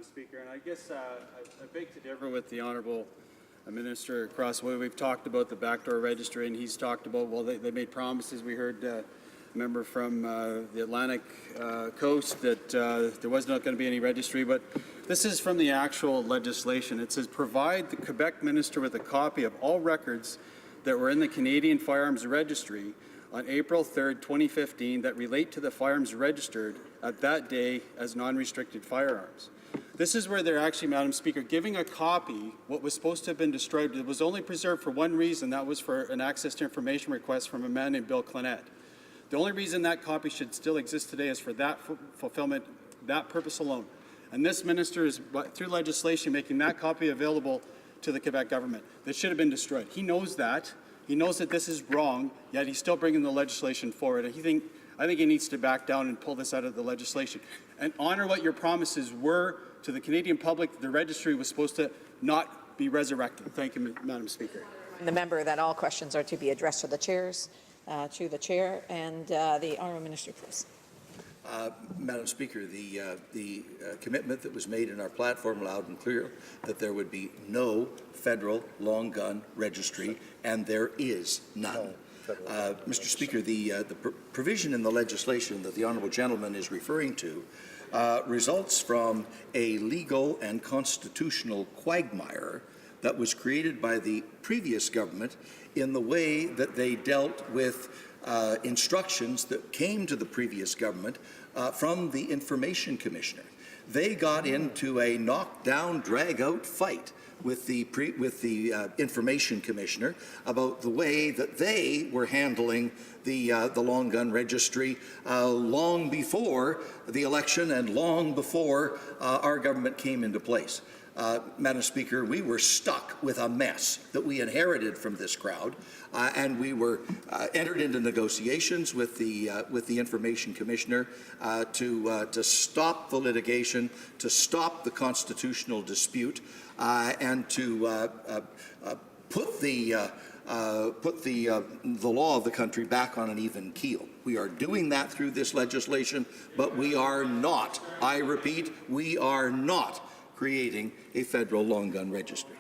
Madam Speaker. And I guess I beg to differ with the Honourable Minister across the way. We've talked about the backdoor registry, and he's talked about, well, they made promises. We heard a member from the Atlantic coast that there was not going to be any registry, but this is from the actual legislation. It says, provide the Quebec Minister with a copy of all records that were in the Canadian Firearms Registry on April 3rd, 2015 that relate to the firearms registered at that day as non-restricted firearms. This is where they're actually, Madam Speaker, giving a copy, what was supposed to have been destroyed. It was only preserved for one reason, that was for an access to information request from a man named Bill Clinette. The only reason that copy should still exist today is for that fulfillment, that purpose alone. And this minister is, through legislation, making that copy available to the Quebec government. That should have been destroyed. He knows that. He knows that this is wrong, yet he's still bringing the legislation forward. I think he needs to back down and pull this out of the legislation and honor what your promises were to the Canadian public. The registry was supposed to not be resurrected. Thank you, Madam Speaker. The member that all questions are to be addressed to the chairs, to the chair, and the Honourable Minister, please. Madam Speaker, the commitment that was made in our platform loud and clear that there would be no federal long gun registry, and there is none. Mr. Speaker, the provision in the legislation that the honourable gentleman is referring to results from a legal and constitutional quagmire that was created by the previous government in the way that they dealt with instructions that came to the previous government from the Information Commissioner. They got into a knock-down, drag-out fight with the Information Commissioner about the way that they were handling the long gun registry long before the election and long before our government came into place. Madam Speaker, we were stuck with a mess that we inherited from this crowd, and we were entered into negotiations with the Information Commissioner to stop the litigation, to stop the constitutional dispute, and to put the law of the country back on an even keel. We are doing that through this legislation, but we are not, I repeat, we are not creating a federal long gun registry.